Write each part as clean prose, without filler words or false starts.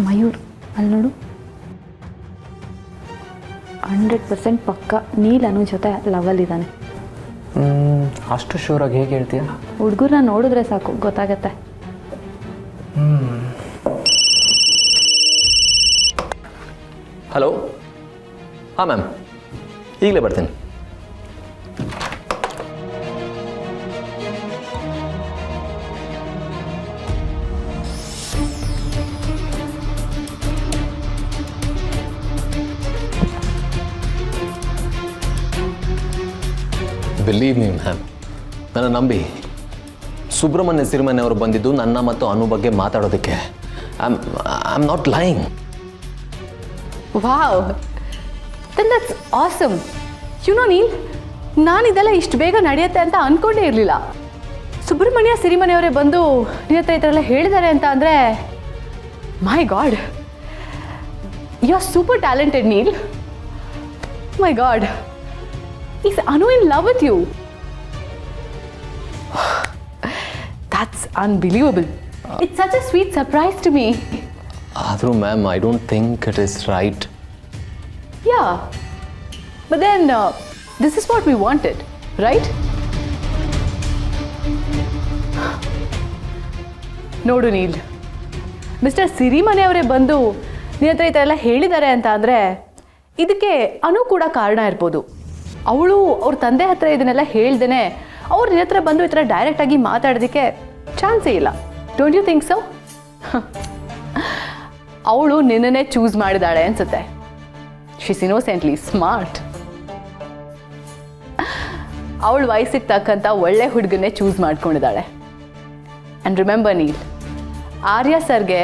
ಮಯೂರ್ ಅಲ್ಲಿ ನೋಡು, 100% ಪಕ್ಕ ನೀಲ್ ಅನು ಜೊತೆ ಲವಲ್ಲಿದ್ದಾನೆ. ಅಷ್ಟು ಶೂರಾಗಿ ಹೇಗೆ ಹೇಳ್ತೀಯ? ಹುಡುಗರನ್ನ ನೋಡಿದ್ರೆ ಸಾಕು ಗೊತ್ತಾಗತ್ತೆ. ಹಲೋ, ಹಾಂ ಮ್ಯಾಮ್, ಈಗಲೇ ಬರ್ತೀನಿ. ಬಿಲೀವ್ ಮೀ ಮ್ಯಾಮ್, ನನ್ನ ನಂಬಿ. ಸುಬ್ರಹ್ಮಣ್ಯ ಸಿರಿಮನೆ ಅವರು ಬಂದಿದ್ದು ನನ್ನ ಮತ್ತು ಅನು ಬಗ್ಗೆ ಮಾತಾಡೋದಕ್ಕೆ. I am not lying. Wow, then that's awesome. You know Neil, ನಾನು ಇದೆಲ್ಲ ಇಷ್ಟು ಬೇಗ ನಡೆಯುತ್ತೆ ಅಂತ ಅಂದ್ಕೊಂಡೇ ಇರಲಿಲ್ಲ. ಸುಬ್ರಹ್ಮಣ್ಯ ಸಿರಿಮನೆಯವರೇ ಬಂದು ನಿನ್ನ ಹತ್ರ ಈ ಥರ ಎಲ್ಲ ಹೇಳಿದ್ದಾರೆ ಅಂತ ಅಂದರೆ, my God, you are super talented Neel. My God, is Anu in love with you? That's unbelievable. It's such a sweet surprise to me. ಆದರೂ ma'am, I don't think it is right. Yeah, but then this is what we wanted, right? ನೋಡು Neel, mister ಸಿರಿಮನೆಯವರೇ ಬಂದು ನಿನ್ನ ಹತ್ರ ಈ ಥರ ಎಲ್ಲ ಹೇಳಿದ್ದಾರೆ ಅಂತ ಅಂದರೆ ಇದಕ್ಕೆ ಅನು ಕೂಡ ಕಾರಣ ಇರ್ಬೋದು. ಅವಳು ಅವ್ರ ತಂದೆ ಹತ್ರ ಇದನ್ನೆಲ್ಲ ಹೇಳ್ದೇನೆ ಅವ್ರು ನಿನ್ನ ಹತ್ರ ಬಂದು ಈ ಥರ ಡೈರೆಕ್ಟಾಗಿ ಮಾತಾಡೋದಕ್ಕೆ ಚಾನ್ಸೇ ಇಲ್ಲ. Don't you think so? ಅವಳು ನಿನ್ನನ್ನೇ ಚೂಸ್ ಮಾಡಿದಾಳೆ ಅನ್ಸುತ್ತೆ. She's innocently smart. ಅವಳ ವಯಸ್ಸಿಗೆ ತಕ್ಕಂಥ ಒಳ್ಳೆ ಹುಡುಗನ್ನೇ ಚೂಸ್ ಮಾಡ್ಕೊಂಡಿದ್ದಾಳೆ. ಆ್ಯಂಡ್ ರಿಮೆಂಬರ್ ನೀಲ್, ಆರ್ಯ ಸರ್ಗೆ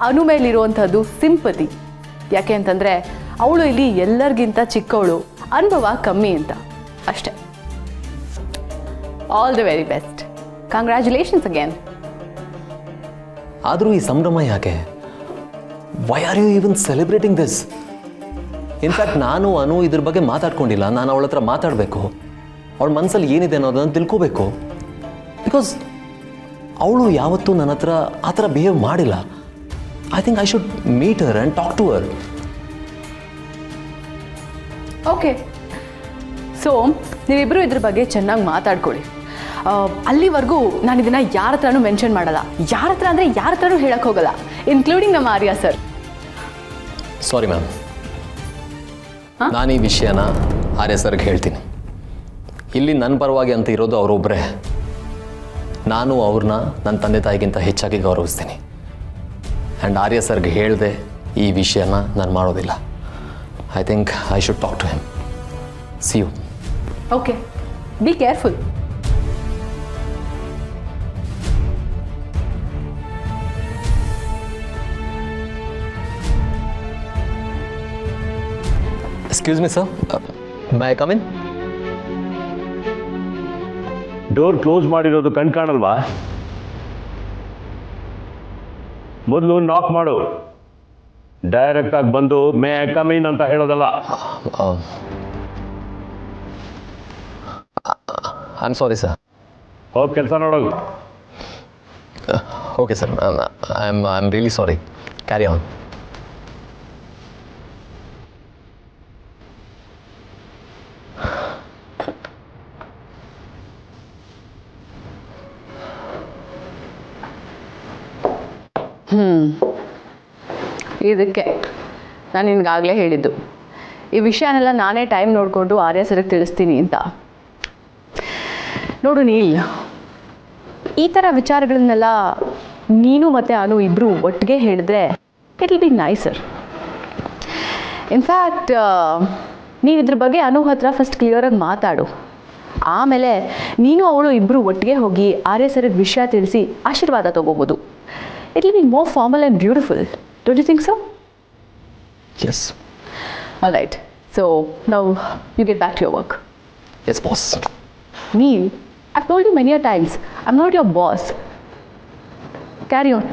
ಅನು ಮೇಲಿರುವಂಥದ್ದು ಸಿಂಪತಿ. ಯಾಕೆ ಅಂತಂದರೆ ಅವಳು ಇಲ್ಲಿ ಎಲ್ಲರಿಗಿಂತ ಚಿಕ್ಕವಳು, ಅನುಭವ ಕಮ್ಮಿ ಅಂತ ಅಷ್ಟೆ. All the very best. Congratulations again. ಆದರೂ ಈ ಸಂಭ್ರಮ ಯಾಕೆ? Why are you even celebrating this? In fact ನಾನು ಅನು ಇದ್ರ ಬಗ್ಗೆ ಮಾತಾಡ್ಕೊಂಡಿಲ್ಲ. ನಾನು ಅವಳ ಹತ್ರ ಮಾತಾಡಬೇಕು, ಅವಳ ಮನಸ್ಸಲ್ಲಿ ಏನಿದೆ ಅನ್ನೋದನ್ನು ತಿಳ್ಕೋಬೇಕು. ಬಿಕಾಸ್ ಅವಳು ಯಾವತ್ತೂ ನನ್ನ ಹತ್ರ ಆ ಥರ ಬಿಹೇವ್ ಮಾಡಿಲ್ಲ. I think I should meet her and talk to her. Okay, so ನೀವಿಬ್ಬರು ಇದ್ರ ಬಗ್ಗೆ ಚೆನ್ನಾಗಿ ಮಾತಾಡ್ಕೊಳ್ಳಿ. ಅಲ್ಲಿವರೆಗೂ ನಾನು ಇದನ್ನು ಯಾರ ಹತ್ರನೂ ಮೆನ್ಷನ್ ಮಾಡಲ್ಲ. ಯಾರ ಹತ್ರ ಅಂದರೆ ಯಾರ ಹತ್ರನೂ ಹೇಳಕ್ಕೆ ಹೋಗಲ್ಲ, ಇನ್ಕ್ಲೂಡಿಂಗ್ ನಮ್ಮ ಆರ್ಯ ಸರ್. ಸಾರಿ ಮ್ಯಾಮ್, ನಾನು ಈ ವಿಷಯನ ಆರ್ಯ ಸರ್ಗೆ ಹೇಳ್ತೀನಿ. ಇಲ್ಲಿ ನನ್ನ ಪರವಾಗಿ ಅಂತ ಇರೋದು ಅವರೊಬ್ಬರೇ. ನಾನು ಅವ್ರನ್ನ ನನ್ನ ತಂದೆ ತಾಯಿಗಿಂತ ಹೆಚ್ಚಾಗಿ ಗೌರವಿಸ್ತೀನಿ. ಆ್ಯಂಡ್ ಆರ್ಯ ಸರ್ಗೆ ಹೇಳಿದೆ ಈ ವಿಷಯನ ನಾನು ಮಾಡೋದಿಲ್ಲ. I think I should talk to him. See you. Okay, be careful. Excuse me, sir. May I come in? Door close ಮಾಡಿರೋದು ಕಣ್ ಕಾಣಲ್ವಾ? ಮೊದಲು ನಾಕ್ ಮಾಡು. ಡೈರೆಕ್ಟಾಗಿ ಬಂದು ಮೇ ಐ ಕಮ್ ಇನ್ ಅಂತ ಹೇಳೋದಲ್ಲ. I am sorry sir. ಹೋಗಿ ಕೆಲಸ ನೋಡೋದು. Okay sir, I am really sorry. Carry on. ಇದಕ್ಕೆ ನಾನು ನಿನಗಾಗಲೇ ಹೇಳಿದ್ದು, ಈ ವಿಷಯನೆಲ್ಲ ನಾನೇ ಟೈಮ್ ನೋಡಿಕೊಂಡು ಆರ್ಯ ಸರ್ಗೆ ತಿಳಿಸ್ತೀನಿ ಅಂತ. ನೋಡು ನೀಲ್, ಈ ಥರ ವಿಚಾರಗಳನ್ನೆಲ್ಲ ನೀನು ಮತ್ತು ಅನು ಇಬ್ಬರು ಒಟ್ಟಿಗೆ ಹೇಳಿದ್ರೆ it will be nicer. In fact ನೀನು ಇದ್ರ ಬಗ್ಗೆ ಅನು ಹತ್ರ ಫಸ್ಟ್ ಕ್ಲಿಯರಾಗಿ ಮಾತಾಡು. ಆಮೇಲೆ ನೀನು ಅವಳು ಇಬ್ಬರು ಒಟ್ಟಿಗೆ ಹೋಗಿ ಆರ್ಯ ಸರ್ಗೆ ವಿಷಯ ತಿಳಿಸಿ ಆಶೀರ್ವಾದ ತೊಗೋಬೋದು. It will be more formal and beautiful. Don't you think so? Yes. All right. So now you get back to your work. Yes, boss. Neil, I've told you many a times, I'm not your boss. Carry on.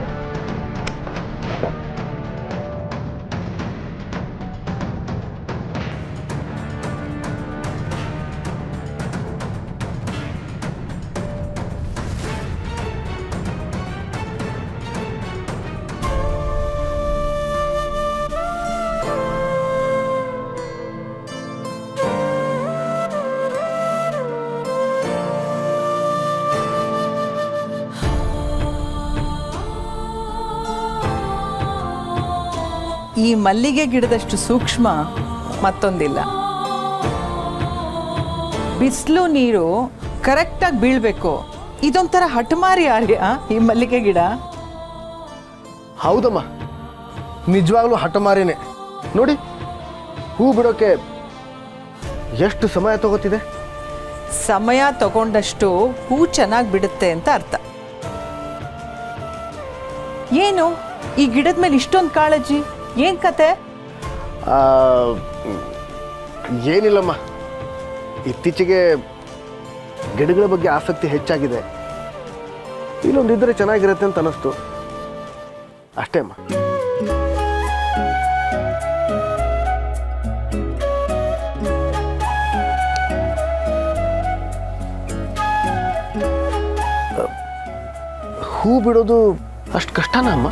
ಈ ಮಲ್ಲಿಗೆ ಗಿಡದಷ್ಟು ಸೂಕ್ಷ್ಮ ಮತ್ತೊಂದಿಲ್ಲ. ಬಿಸಿಲು ನೀರು ಕರೆಕ್ಟಾಗಿ ಬೀಳಬೇಕು. ಇದೊಂಥರ ಹಠಮಾರಿ ಆರ್ಯ ಈ ಮಲ್ಲಿಗೆ ಗಿಡ. ಹೌದಮ್ಮ, ನಿಜವಾಗ್ಲೂ ಹಠಮಾರಿನೇ. ನೋಡಿ, ಹೂ ಬಿಡೋಕೆ ಎಷ್ಟು ಸಮಯ ತಗೋತಿದೆ. ಸಮಯ ತಗೊಂಡಷ್ಟು ಹೂ ಚೆನ್ನಾಗಿ ಬಿಡುತ್ತೆ ಅಂತ ಅರ್ಥ. ಏನು ಈ ಗಿಡದ ಮೇಲೆ ಇಷ್ಟೊಂದು ಕಾಳಜಿ? ಏನು ಕತೆ? ಆ, ಏನಿಲ್ಲಮ್ಮ, ಇತ್ತೀಚೆಗೆ ಗಿಡಗಳ ಬಗ್ಗೆ ಆಸಕ್ತಿ ಹೆಚ್ಚಾಗಿದೆ. ಇಲ್ಲೊಂದಿದ್ರೆ ಚೆನ್ನಾಗಿರುತ್ತೆ ಅಂತ ಅನ್ನಿಸ್ತು ಅಷ್ಟೇ ಅಮ್ಮ. ಹೂ ಬಿಡೋದು ಅಷ್ಟು ಕಷ್ಟನಾ ಅಮ್ಮ?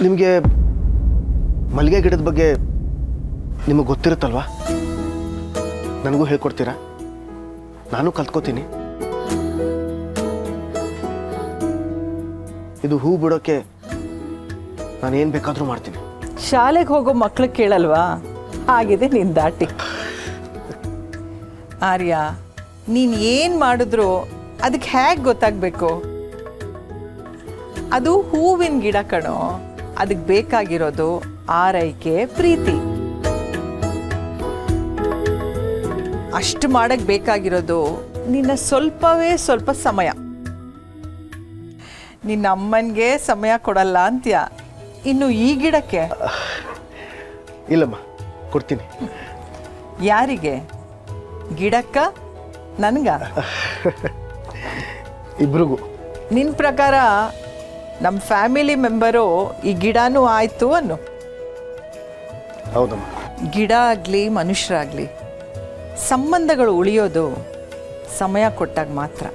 ನಿಮಗೆ ಮಲ್ಲಿಗೆ ಗಿಡದ ಬಗ್ಗೆ ನಿಮಗೆ ಗೊತ್ತಿರುತ್ತಲ್ವಾ? ನನಗೂ ಹೇಳ್ಕೊಡ್ತೀರಾ? ನಾನು ಕಲ್ತ್ಕೋತೀನಿ. ಇದು ಹೂ ಬಿಡೋಕ್ಕೆ ನಾನು ಏನು ಬೇಕಾದರೂ ಮಾಡ್ತೀನಿ. ಶಾಲೆಗೆ ಹೋಗೋ ಮಕ್ಳು ಕೇಳಲ್ವಾ? ಆಗಿದೆ ನಿನ್ನ ದಾಟಿ. ಆರ್ಯ, ನೀನು ಏನು ಮಾಡಿದ್ರು ಅದಕ್ಕೆ ಹೇಗೆ ಗೊತ್ತಾಗಬೇಕು? ಅದು ಹೂವಿನ ಗಿಡ ಕಣೋ. ಅದಕ್ಕೆ ಬೇಕಾಗಿರೋದು ಆರೈಕೆ, ಪ್ರೀತಿ. ಅಷ್ಟು ಮಾಡಕ್ಕೆ ಬೇಕಾಗಿರೋದು ನಿನ್ನ ಸ್ವಲ್ಪವೇ ಸ್ವಲ್ಪ ಸಮಯ. ನಿನ್ನ ಅಮ್ಮನಿಗೆ ಸಮಯ ಕೊಡಲ್ಲ ಅಂತ್ಯ, ಇನ್ನು ಈ ಗಿಡಕ್ಕೆ? ಇಲ್ಲಮ್ಮ, ಕೊಡ್ತೀನಿ. ಯಾರಿಗೆ? ಗಿಡಕ್ಕ? ನನಗ? ಇಬ್ರಿಗೂ. ನಿನ್ನ ಪ್ರಕಾರ ನಮ್ಮ ಫ್ಯಾಮಿಲಿ ಮೆಂಬರು ಈ ಗಿಡನೂ ಆಯಿತು ಅನ್ನು. ಹೌದಮ್ಮ. ಗಿಡ ಆಗಲಿ ಮನುಷ್ಯರಾಗಲಿ ಸಂಬಂಧಗಳು ಉಳಿಯೋದು ಸಮಯ ಕೊಟ್ಟಾಗ ಮಾತ್ರ.